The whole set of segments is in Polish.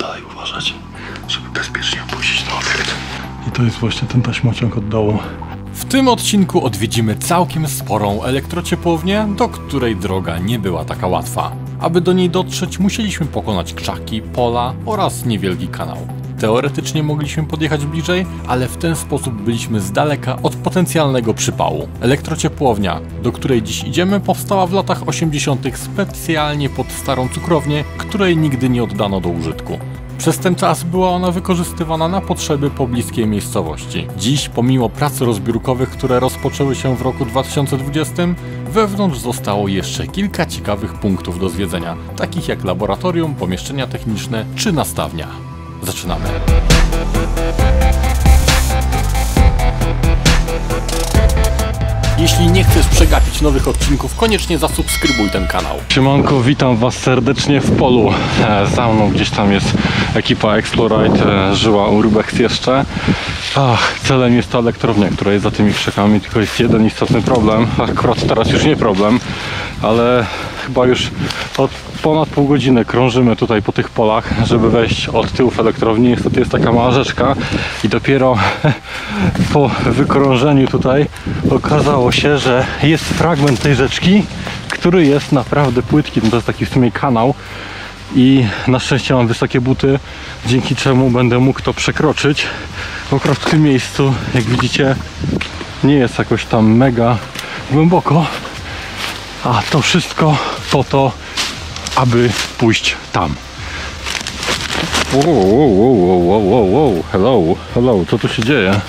dalej uważać, żeby bezpiecznie opuścić ten obiekt. I to jest właśnie ten taśmociąg od dołu. W tym odcinku odwiedzimy całkiem sporą elektrociepłownię, do której droga nie była taka łatwa. Aby do niej dotrzeć, musieliśmy pokonać krzaki, pola oraz niewielki kanał. Teoretycznie mogliśmy podjechać bliżej, ale w ten sposób byliśmy z daleka od potencjalnego przypału. Elektrociepłownia, do której dziś idziemy, powstała w latach 80. specjalnie pod starą cukrownię, której nigdy nie oddano do użytku. Przez ten czas była ona wykorzystywana na potrzeby pobliskiej miejscowości. Dziś, pomimo prac rozbiórkowych, które rozpoczęły się w roku 2020, wewnątrz zostało jeszcze kilka ciekawych punktów do zwiedzenia, takich jak laboratorium, pomieszczenia techniczne czy nastawnia. Zaczynamy. Jeśli nie chcesz przegapić nowych odcinków, koniecznie zasubskrybuj ten kanał. Siemanko, witam was serdecznie w polu. Za mną gdzieś tam jest ekipa Explorite, żyła Urbex jeszcze. Celem jest ta elektrownia, która jest za tymi krzakami, tylko jest jeden istotny problem. Akurat teraz już nie problem, ale chyba już od ponad pół godziny krążymy tutaj po tych polach, żeby wejść od tyłów elektrowni. Niestety jest taka mała rzeczka i dopiero po wykrążeniu tutaj okazało się, że jest fragment tej rzeczki, który jest naprawdę płytki. To jest taki w sumie kanał i na szczęście mam wysokie buty, dzięki czemu będę mógł to przekroczyć. Akurat w tym miejscu, jak widzicie, nie jest jakoś tam mega głęboko, a to wszystko po to, aby pójść tam. Wow, hello, co tu się dzieje?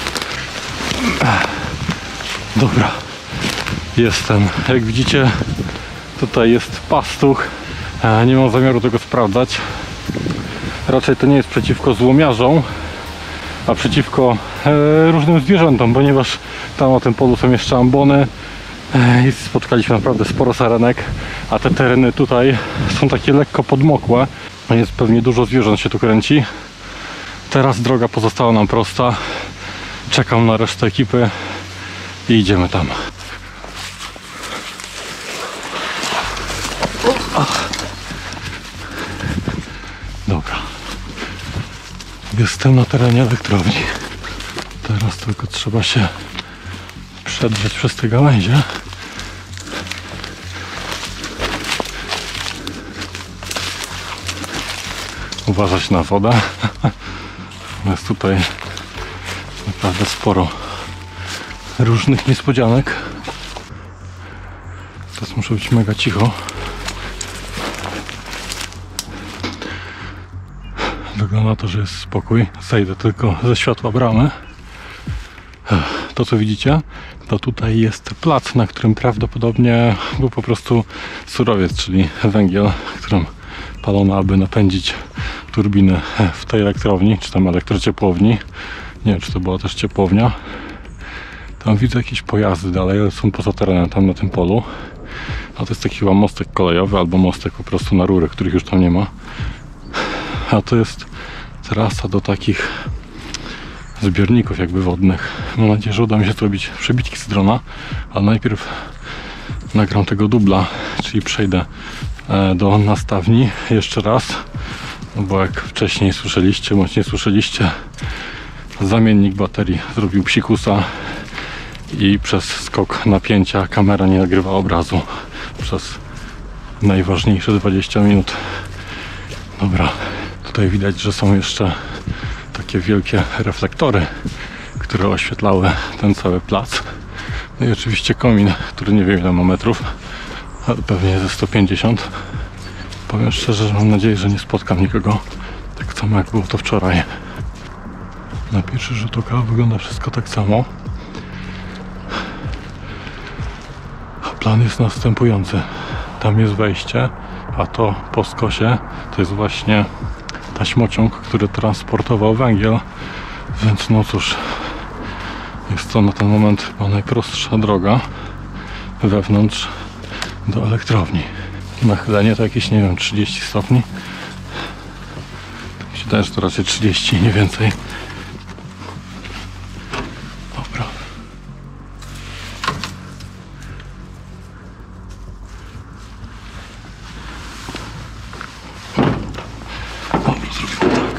Dobra, jestem. Jak widzicie, tutaj jest pastuch. Nie mam zamiaru tego sprawdzać. Raczej to nie jest przeciwko złomiarzom, a przeciwko różnym zwierzętom, ponieważ tam na tym polu są jeszcze ambony i spotkaliśmy naprawdę sporo sarenek, a te tereny tutaj są takie lekko podmokłe. Jest pewnie dużo zwierząt się tu kręci. Teraz droga pozostała nam prosta. Czekam na resztę ekipy i idziemy tam. Dobra. Jestem na terenie elektrowni. Teraz tylko trzeba się przedrzeć przez te gałęzie. Uważać na wodę. Jest tutaj naprawdę sporo różnych niespodzianek. Teraz muszę być mega cicho. Wygląda na to, że jest spokój. Zejdę tylko ze światła bramy. To, co widzicie, to tutaj jest plac, na którym prawdopodobnie był po prostu surowiec, czyli węgiel, którym palono, aby napędzić turbiny w tej elektrowni, czy tam elektrociepłowni. Nie wiem, czy to była też ciepłownia. Tam widzę jakieś pojazdy dalej, ale są poza terenem, tam na tym polu. A to jest taki chyba mostek kolejowy, albo mostek po prostu na rury, których już tam nie ma. A to jest trasa do takich zbiorników jakby wodnych. Mam nadzieję, że uda mi się zrobić przebitki z drona, ale najpierw nagram tego dubla, czyli przejdę do nastawni jeszcze raz, no bo jak wcześniej słyszeliście, bądź nie słyszeliście, zamiennik baterii zrobił psikusa i przez skok napięcia kamera nie nagrywa obrazu przez najważniejsze 20 minut. Dobra, tutaj widać, że są jeszcze takie wielkie reflektory, które oświetlały ten cały plac. No i oczywiście komin, który nie wiem ile ma metrów, ale pewnie ze 150. Powiem szczerze, że mam nadzieję, że nie spotkam nikogo tak samo jak było to wczoraj. Na pierwszy rzut oka wygląda wszystko tak samo. Plan jest następujący. Tam jest wejście, a to po skosie to jest właśnie taśmociąg, który transportował węgiel, więc no cóż, jest to na ten moment chyba najprostsza droga wewnątrz do elektrowni. Nachylenie to jakieś, nie wiem, 30 stopni. Tak mi się wydaje, że to raczej 30, nie więcej. Dobra. Dobra, zrobimy tak.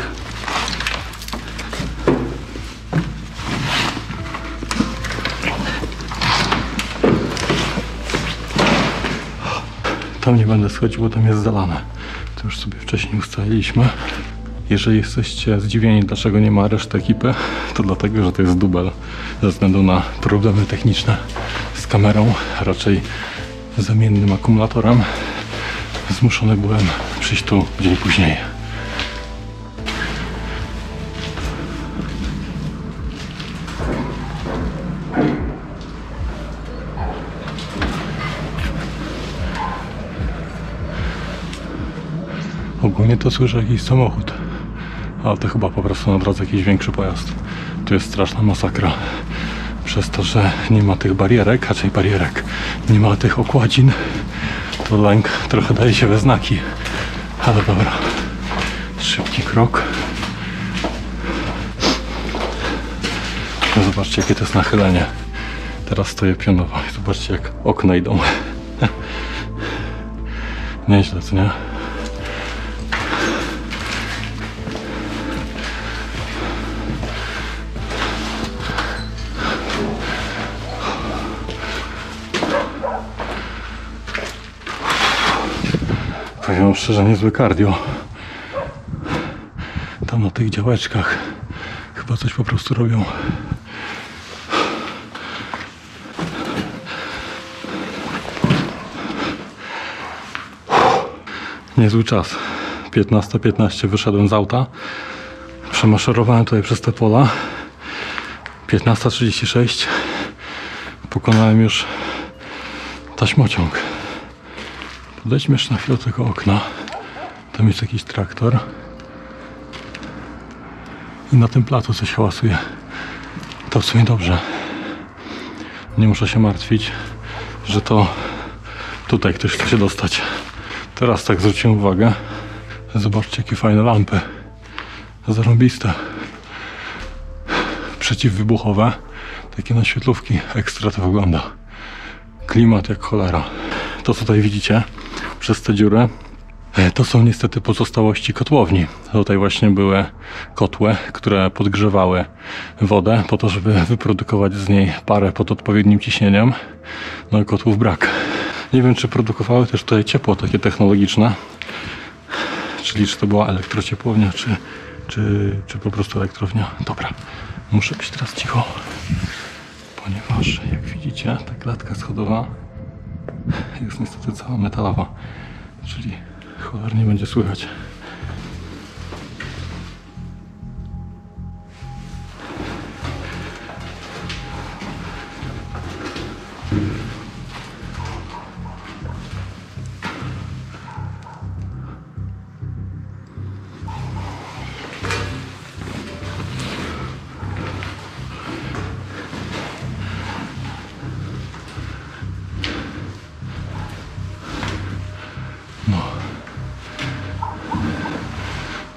Tam nie będę schodził, bo tam jest zalane. To już sobie wcześniej ustaliliśmy. Jeżeli jesteście zdziwieni, dlaczego nie ma reszty ekipy, to dlatego, że to jest dubel. Ze względu na problemy techniczne z kamerą, raczej zamiennym akumulatorem, zmuszony byłem przyjść tu dzień później. Ogólnie to słyszę jakiś samochód, ale to chyba po prostu na drodze jakiś większy pojazd. Tu jest straszna masakra. Przez to, że nie ma tych barierek, raczej barierek, nie ma tych okładzin, to lęk trochę daje się we znaki. Ale dobra, szybki krok. Zobaczcie, jakie to jest nachylenie. Teraz stoję pionowo i zobaczcie, jak okna idą. Nieźle, co nie? Powiem szczerze, niezłe cardio. Tam na tych działeczkach chyba coś po prostu robią. Niezły czas. 15:15 wyszedłem z auta. Przemaszerowałem tutaj przez te pola. 15:36 pokonałem już taśmociąg. Podejdźmy jeszcze na chwilę do tego okna. Tam jest jakiś traktor. I na tym placu coś hałasuje. To w sumie dobrze. Nie muszę się martwić, że to tutaj ktoś chce się dostać. Teraz tak zwróciłem uwagę. Zobaczcie, jakie fajne lampy. Zarąbiste. Przeciwwybuchowe. Takie naświetlówki. Ekstra to wygląda. Klimat jak cholera. To, co tutaj widzicie przez te dziury, to są niestety pozostałości kotłowni. Tutaj właśnie były kotły, które podgrzewały wodę po to, żeby wyprodukować z niej parę pod odpowiednim ciśnieniem. No i kotłów brak. Nie wiem, czy produkowały też tutaj ciepło takie technologiczne, czyli czy to była elektrociepłownia, czy po prostu elektrownia. Dobra, muszę być teraz cicho, ponieważ jak widzicie, ta klatka schodowa jest niestety cała metalowa, czyli cholernie będzie słychać.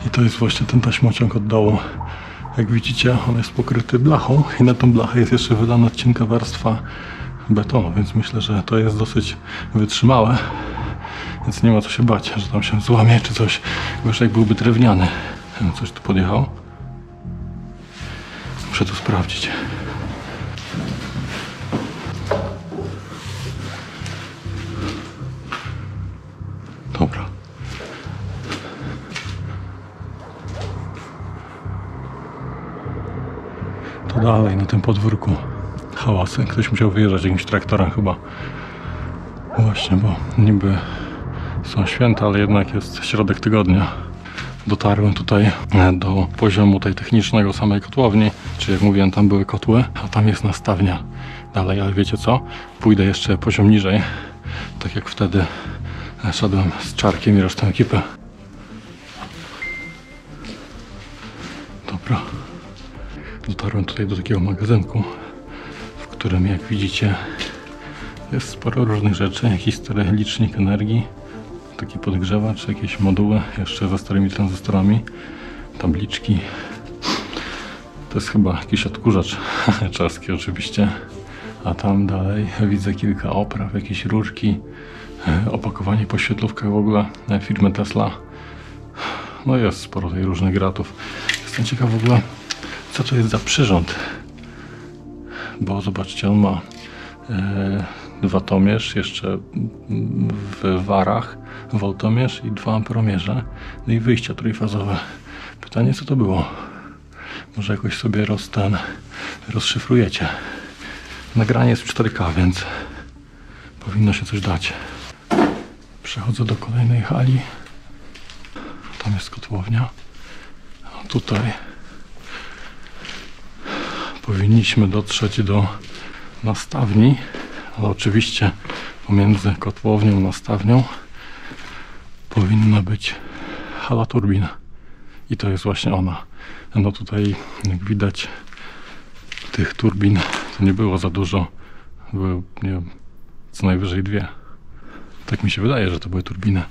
I to jest właśnie ten taśmociąg od dołu. Jak widzicie, on jest pokryty blachą i na tą blachę jest jeszcze wylana cienka warstwa betonu, więc myślę, że to jest dosyć wytrzymałe, więc nie ma co się bać, że tam się złamie czy coś, już jak byłby drewniany. Coś tu podjechał. Muszę to sprawdzić. Dobra. To dalej na tym podwórku hałasy. Ktoś musiał wyjeżdżać jakimś traktorem chyba. Właśnie, bo niby są święta, ale jednak jest środek tygodnia. Dotarłem tutaj do poziomu tej technicznego samej kotłowni, czyli jak mówiłem, tam były kotły, a tam jest nastawnia dalej, ale wiecie co? Pójdę jeszcze poziom niżej, tak jak wtedy szedłem z Czarkiem i resztą ekipy. Dobra. Dotarłem tutaj do takiego magazynku, w którym, jak widzicie, jest sporo różnych rzeczy. Jakiś stary licznik energii, taki podgrzewacz, jakieś moduły jeszcze ze starymi tranzystorami, tabliczki. To jest chyba jakiś odkurzacz czeski oczywiście. A tam dalej widzę kilka opraw, jakieś rurki, opakowanie po świetlówkach w ogóle firmy Tesla. No jest sporo tej różnych gratów. Jestem ciekaw w ogóle, co to jest za przyrząd. Bo zobaczcie, on ma watomierz, jeszcze w warach woltomierz i 2 amperomierze. No i wyjścia trójfazowe. Pytanie, co to było? Może jakoś sobie rozszyfrujecie. Nagranie jest w 4K, więc powinno się coś dać. Przechodzę do kolejnej hali. Tam jest kotłownia. A tutaj powinniśmy dotrzeć do nastawni, ale oczywiście pomiędzy kotłownią a nastawnią powinna być hala turbin. I to jest właśnie ona. No tutaj, jak widać, tych turbin to nie było za dużo. Były, nie wiem, co najwyżej 2. Tak mi się wydaje, że to były turbiny.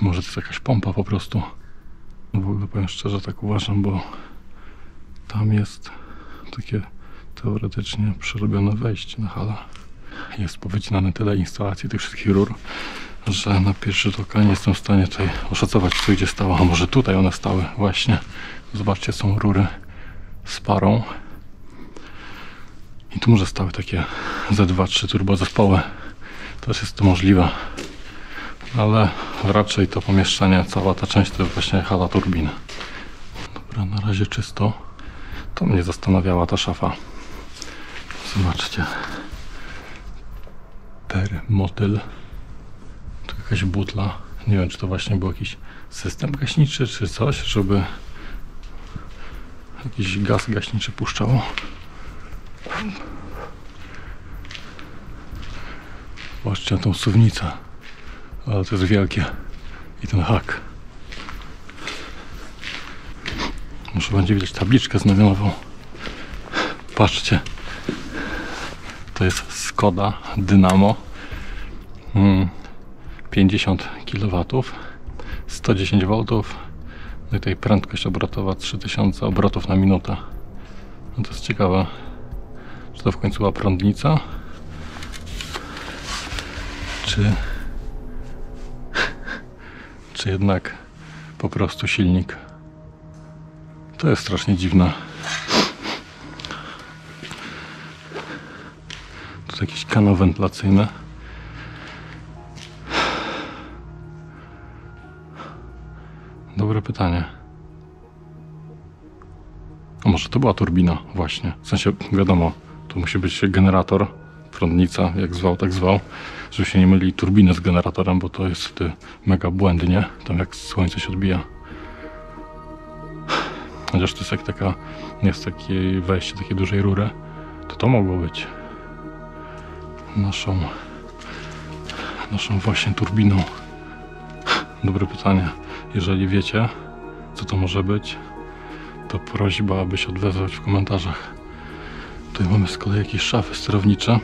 Może to jest jakaś pompa po prostu. W ogóle powiem szczerze, tak uważam, bo tam jest takie teoretycznie przerobione wejście na halę. Jest powycinane tyle instalacji tych wszystkich rur, że na pierwszy rzut oka nie jestem w stanie tutaj oszacować, co gdzie stało. A może tutaj one stały właśnie. Zobaczcie, są rury z parą. I tu może stały takie Z2-3 turbozespoły. Też jest to możliwe. Ale raczej to pomieszczenie, cała ta część to jest właśnie hala turbin. Dobra, na razie czysto. To mnie zastanawiała ta szafa. Zobaczcie. Per motyl. Tu jakaś butla. Nie wiem, czy to właśnie był jakiś system gaśniczy, czy coś, żeby jakiś gaz gaśniczy puszczało. Zobaczcie na tą suwnicę. Ale to jest wielkie. I ten hak. Muszę będzie widać tabliczkę znamionową. Patrzcie. To jest Skoda Dynamo. 50 kW. 110 V. No i tutaj prędkość obrotowa 3000 obrotów na minutę. No to jest ciekawe. Czy to w końcu była prądnica? Czy jednak po prostu silnik? To jest strasznie dziwne. Tu jakiś kanał wentylacyjny. Dobre pytanie. A może to była turbina właśnie? W sensie, wiadomo, tu musi być generator, prądnica, jak zwał, tak zwał. Żeby się nie mylili turbiny z generatorem, bo to jest mega błędnie. Tam jak słońce się odbija. Chociaż to jest jak taka, jest takie wejście takiej dużej rury, to mogło być naszą właśnie turbiną. Dobre pytanie. Jeżeli wiecie, co to może być, to prośba, aby się odezwać w komentarzach. Tutaj mamy z kolei jakieś szafy sterownicze,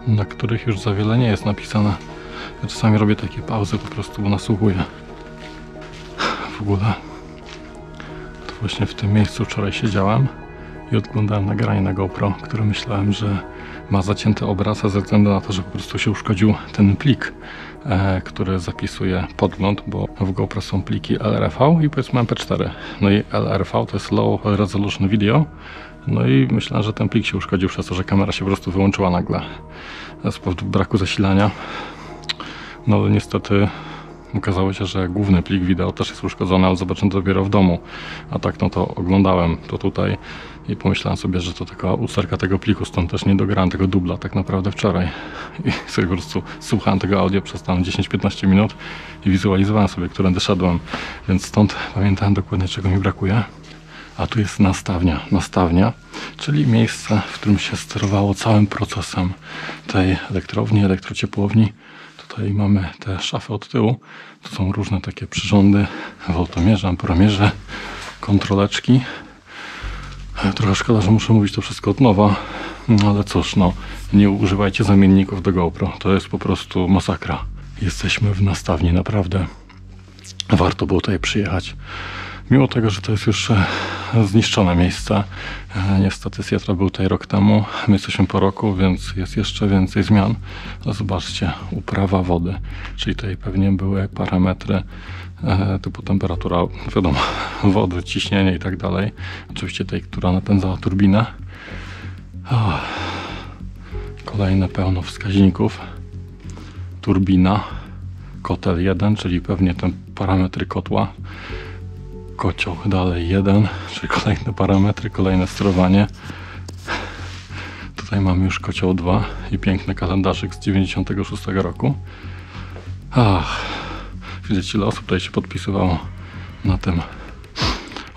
na których już za wiele nie jest napisane. Ja czasami robię takie pauzy, po prostu nasłuchuję. W ogóle to właśnie w tym miejscu wczoraj siedziałem i oglądałem nagranie na GoPro, które myślałem, że ma zacięty obraz, a ze względu na to, że po prostu się uszkodził ten plik, który zapisuje podgląd, bo w GoPro są pliki LRV i powiedzmy MP4. No i LRV to jest Low Resolution Video. No i myślałem, że ten plik się uszkodził przez to, że kamera się po prostu wyłączyła nagle z powodu braku zasilania. No ale niestety okazało się, że główny plik wideo też jest uszkodzony, ale zobaczyłem to dopiero w domu. A tak no to oglądałem to tutaj i pomyślałem sobie, że to taka usterka tego pliku, stąd też nie dograłem tego dubla tak naprawdę wczoraj. I sobie po prostu słuchałem tego audio przez tam 10-15 minut i wizualizowałem sobie, którędy szedłem. Więc stąd pamiętałem dokładnie, czego mi brakuje. A tu jest nastawnia, czyli miejsce, w którym się sterowało całym procesem tej elektrowni, elektrociepłowni. Tutaj mamy te szafy od tyłu. Tu są różne takie przyrządy, woltomierze, amperomierze, kontroleczki. Trochę szkoda, że muszę mówić to wszystko od nowa, no ale cóż, no, nie używajcie zamienników do GoPro. To jest po prostu masakra. Jesteśmy w nastawni, naprawdę. Warto było tutaj przyjechać. Mimo tego, że to jest już zniszczone miejsce. Niestety Seattle był tutaj rok temu. My jesteśmy po roku, więc jest jeszcze więcej zmian. Ale zobaczcie, uprawa wody. Czyli tutaj pewnie były parametry typu temperatura, wiadomo, wody, ciśnienie i tak dalej. Oczywiście tej, która napędzała turbinę. Kolejne pełno wskaźników. Turbina, kotel 1, czyli pewnie ten parametry kotła. Kocioł dalej 1, czyli kolejne parametry, kolejne sterowanie. Tutaj mamy już kocioł 2 i piękny kalendarzyk z 96 roku. Widzicie, ile osób tutaj się podpisywało na tym.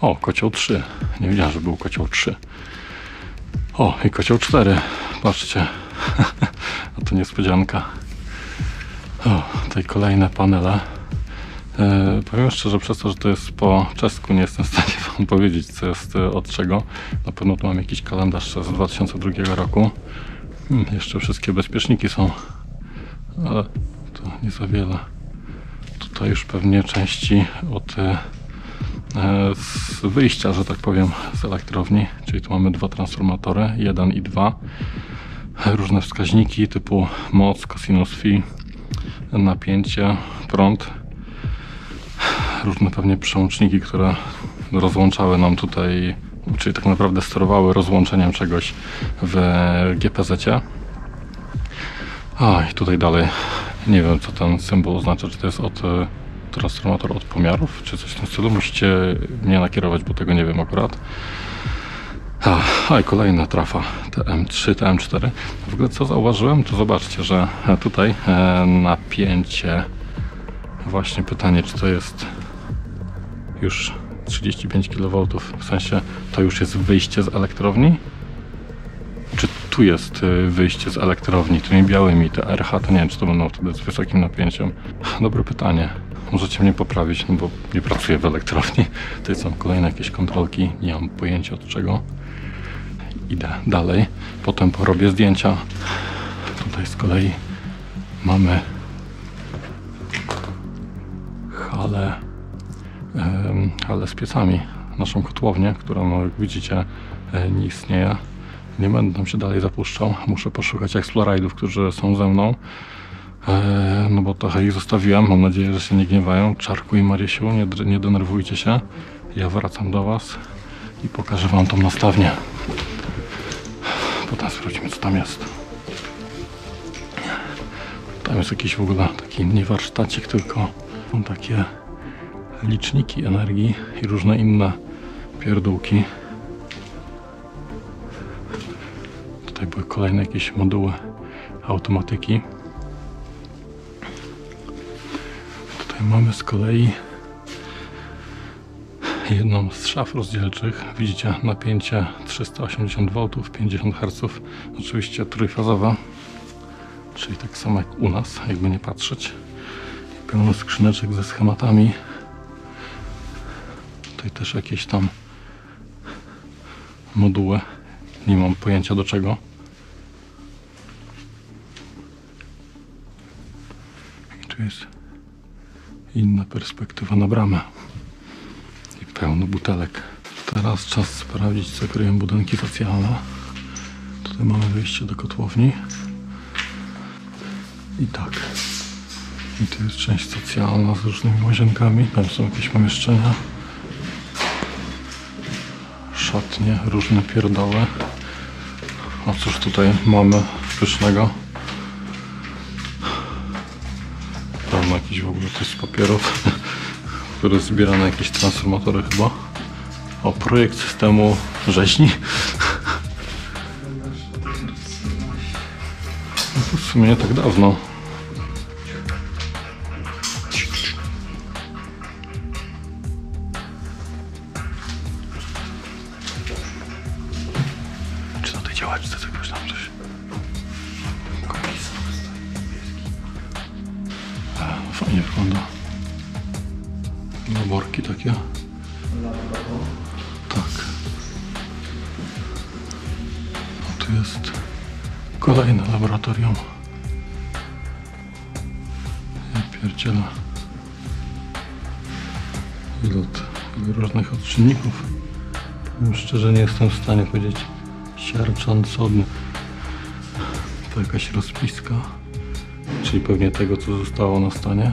O, kocioł 3. Nie wiedziałem, że był kocioł 3. O, i kocioł 4. Patrzcie. A to niespodzianka. O, tutaj kolejne panele. Powiem szczerze, przez to, że to jest po czesku, nie jestem w stanie wam powiedzieć, co jest od czego. Na pewno tu mam jakiś kalendarz z 2002 roku. Jeszcze wszystkie bezpieczniki są, ale to nie za wiele. Tutaj już pewnie części od z wyjścia, że tak powiem, z elektrowni. Czyli tu mamy dwa transformatory, 1 i 2. Różne wskaźniki typu moc, cosinus phi, napięcie, prąd. Różne pewnie przełączniki, które rozłączały nam tutaj, czyli tak naprawdę sterowały rozłączeniem czegoś w GPZ-cie. I tutaj dalej nie wiem, co ten symbol oznacza, czy to jest od transformator od pomiarów, czy coś w tym stylu. Musicie mnie nakierować, bo tego nie wiem akurat. I kolejna trafa TM3, TM4. W ogóle co zauważyłem, to zobaczcie, że tutaj napięcie, właśnie pytanie, czy to jest już 35 kV, w sensie to już jest wyjście z elektrowni? Czy tu jest wyjście z elektrowni, tymi białymi, te RH, to nie wiem, czy to będą wtedy z wysokim napięciem. Dobre pytanie. Możecie mnie poprawić, no bo nie pracuję w elektrowni. Tutaj są kolejne jakieś kontrolki, nie mam pojęcia od czego. Idę dalej, potem porobię zdjęcia. Tutaj z kolei mamy halę z piecami, naszą kotłownię, która, no, jak widzicie, nie istnieje. Nie będę tam się dalej zapuszczał. Muszę poszukać Exploride'ów, którzy są ze mną. No bo trochę ich zostawiłem. Mam nadzieję, że się nie gniewają. Czarku i Marysiu, nie denerwujcie się. Ja wracam do was i pokażę wam tą nastawnię. Potem sprawdzimy, co tam jest. Tam jest jakiś w ogóle taki nie warsztacik, tylko są takie liczniki energii i różne inne pierdółki. Tutaj były kolejne jakieś moduły automatyki. Tutaj mamy z kolei jedną z szaf rozdzielczych. Widzicie, napięcie 380 V, 50 Hz. Oczywiście trójfazowe, czyli tak samo jak u nas, jakby nie patrzeć. I pełno skrzyneczek ze schematami. Tutaj też jakieś tam moduły. Nie mam pojęcia do czego. I tu jest inna perspektywa na bramę. I pełno butelek. Teraz czas sprawdzić, co kryją budynki socjalne. Tutaj mamy wejście do kotłowni. I tak. I tu jest część socjalna z różnymi łazienkami. Tam są jakieś pomieszczenia. Szatnie, różne pierdoły. A cóż tutaj mamy pysznego? Pełno jakiś w ogóle coś z papierów, które zbiera na jakieś transformatory chyba. O, projekt systemu rzeźni. No to w sumie nie tak dawno. Czy na tej działaczce czegoś tam coś? Fajnie wygląda. Laborki takie. Tak. A tu jest kolejne laboratorium. Ja pierdzielę. Ile różnych odczynników. Powiem szczerze, nie jestem w stanie powiedzieć. Siarczan sodny. To jakaś rozpiska. Czyli pewnie tego, co zostało na stanie.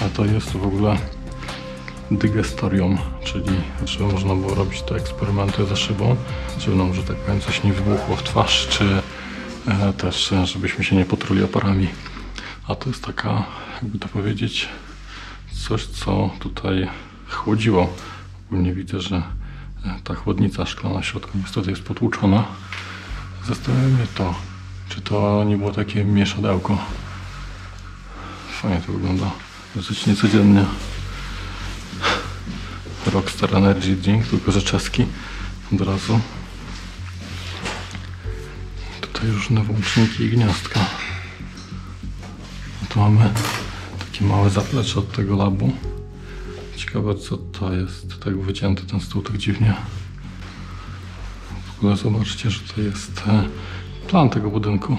A to jest w ogóle dygestorium, czyli żeby można było robić te eksperymenty za szybą, żeby nam, że tak powiem, coś nie wybuchło w twarz, czy też żebyśmy się nie potruli oparami. A to jest taka, jakby to powiedzieć, coś, co tutaj chłodziło. Ogólnie widzę, że ta chłodnica szklana w środku niestety jest potłuczona. Zastanawia mnie to, czy to nie było takie mieszadełko. Fajnie to wygląda, dosyć niecodziennie. Rockstar Energy Drink, tylko że czeski od razu. Tutaj różne włączniki i gniazdka. Tu mamy takie małe zaplecze od tego labu. Ciekawe, co to jest. Tak wycięty ten stół, tak dziwnie. W ogóle zobaczcie, że to jest plan tego budynku.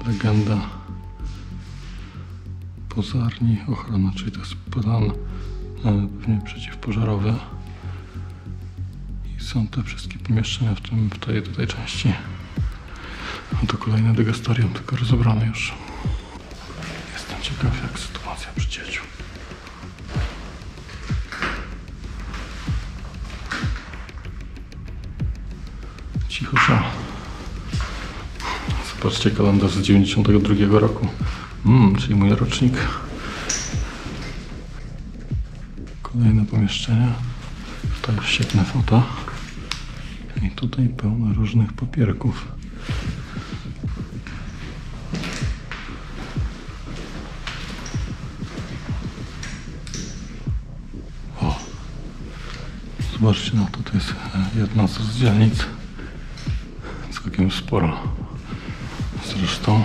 Legenda pożarni ochrona, czyli to jest plan pewnie przeciwpożarowy. I są te wszystkie pomieszczenia w tej tutaj części. A to kolejne dygestorium, tylko rozebrane już. Jestem ciekaw, jak sytuacja przy dzieciu. Cicho, że... Zobaczcie, kalendarz z 92 roku. Czyli mój rocznik. Kolejne pomieszczenia. Tutaj już świetne foto. I tutaj pełno różnych papierków. O! Zobaczcie na to, to jest jedna z rozdzielnic. Całkiem sporo. Zresztą,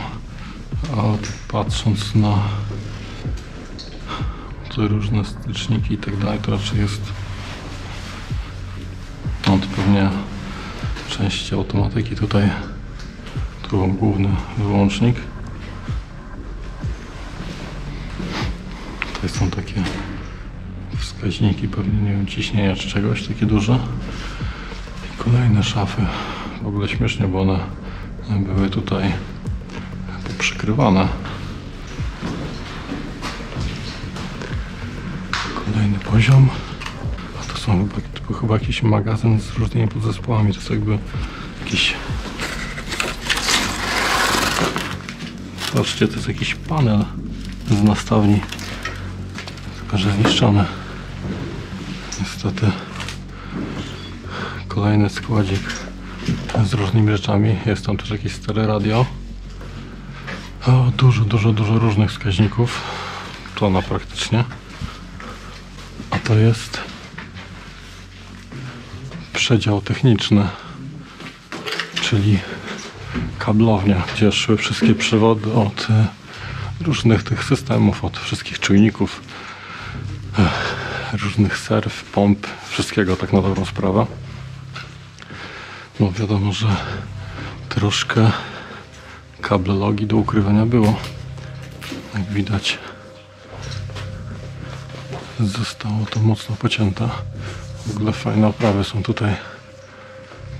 ale patrząc na te różne styczniki i tak dalej, to raczej jest to pewnie część automatyki. Tutaj tu główny wyłącznik. Tutaj są takie wskaźniki, pewnie nie wiem, ciśnienia czy czegoś, takie duże. I kolejne szafy. W ogóle śmiesznie, bo one były tutaj poprzykrywane. Kolejny poziom. A to są chyba jakiś magazyn z różnymi podzespołami. To jest jakby jakiś... Patrzcie, to jest jakiś panel z nastawni. Tylko że zniszczony. Niestety. Kolejny składzik z różnymi rzeczami. Jest tam też jakieś stare radio. O, dużo różnych wskaźników. Tona praktycznie. A to jest przedział techniczny, czyli kablownia, gdzie szły wszystkie przewody od różnych tych systemów, od wszystkich czujników, różnych serw, pomp, wszystkiego tak na dobrą sprawę. No wiadomo, że troszkę kablologii do ukrywania było. Jak widać, zostało to mocno pocięte. W ogóle fajne oprawy są tutaj.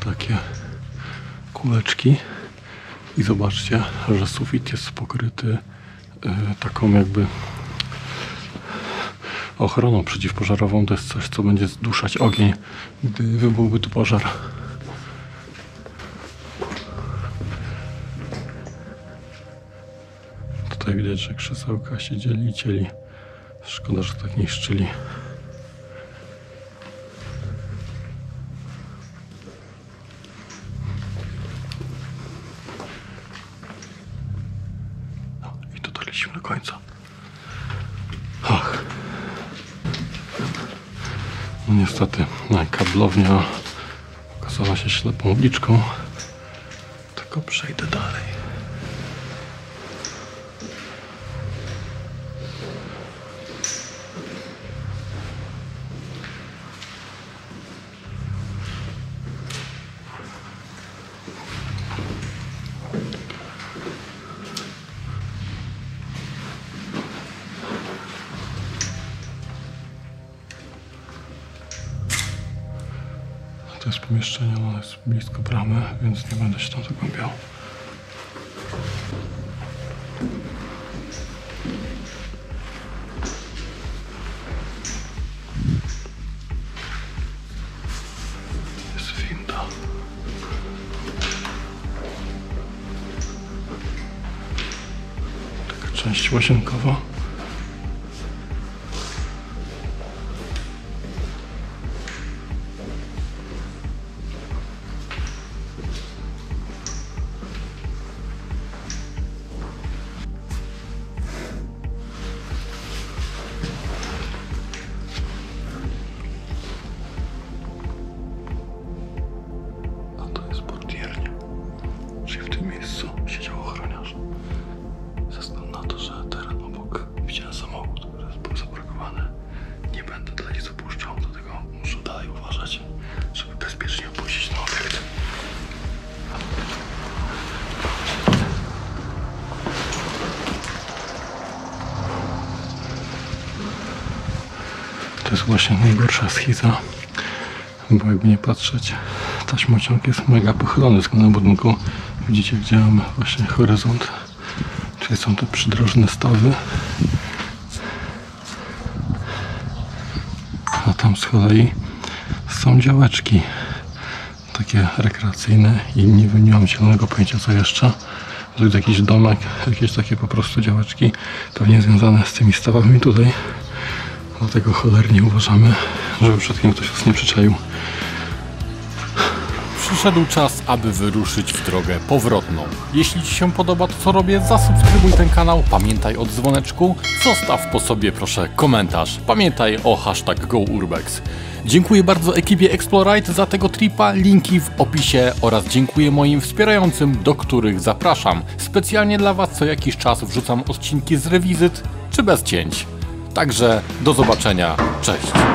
Takie kuleczki. I zobaczcie, że sufit jest pokryty taką jakby ochroną przeciwpożarową. To jest coś, co będzie zduszać ogień, gdy wybuchłby tu pożar. Tutaj widać, że krzesełka siedzieli i cieli. Szkoda, że tak niszczyli. No i dotarliśmy do końca. Ach. No niestety, kablownia okazała się ślepą uliczką. Tylko przejdę dalej. To jest pomieszczenie, ono jest blisko bramy, więc nie będę się tam zagłębiał. część łazienkowa. W tym miejscu siedział ochroniarz. Ze względu na to, że teren obok widziałem samochód, który był zaparkowany. Nie będę dalej zapuszczał, dlatego muszę dalej uważać, żeby bezpiecznie opuścić ten obiekt. To jest właśnie najgorsza schiza, bo jakby nie patrzeć, taśmociąg jest mega pochylony względem budynku. Widzicie, gdzie mamy właśnie horyzont. Czyli są te przydrożne stawy. A tam z kolei są działeczki takie rekreacyjne i nie mam zielonego pojęcia co jeszcze. To jest jakiś domek, jakieś takie po prostu działeczki, pewnie związane z tymi stawami tutaj. Dlatego cholernie uważamy, żeby przypadkiem ktoś was nie przyczaił. Przyszedł czas, aby wyruszyć w drogę powrotną. Jeśli Ci się podoba to, co robię, zasubskrybuj ten kanał, pamiętaj o dzwoneczku, zostaw po sobie proszę komentarz, pamiętaj o #GoUrbex. Dziękuję bardzo ekipie Explorite za tego tripa, linki w opisie oraz dziękuję moim wspierającym, do których zapraszam. Specjalnie dla Was co jakiś czas wrzucam odcinki z rewizyt czy bez cięć. Także do zobaczenia, cześć!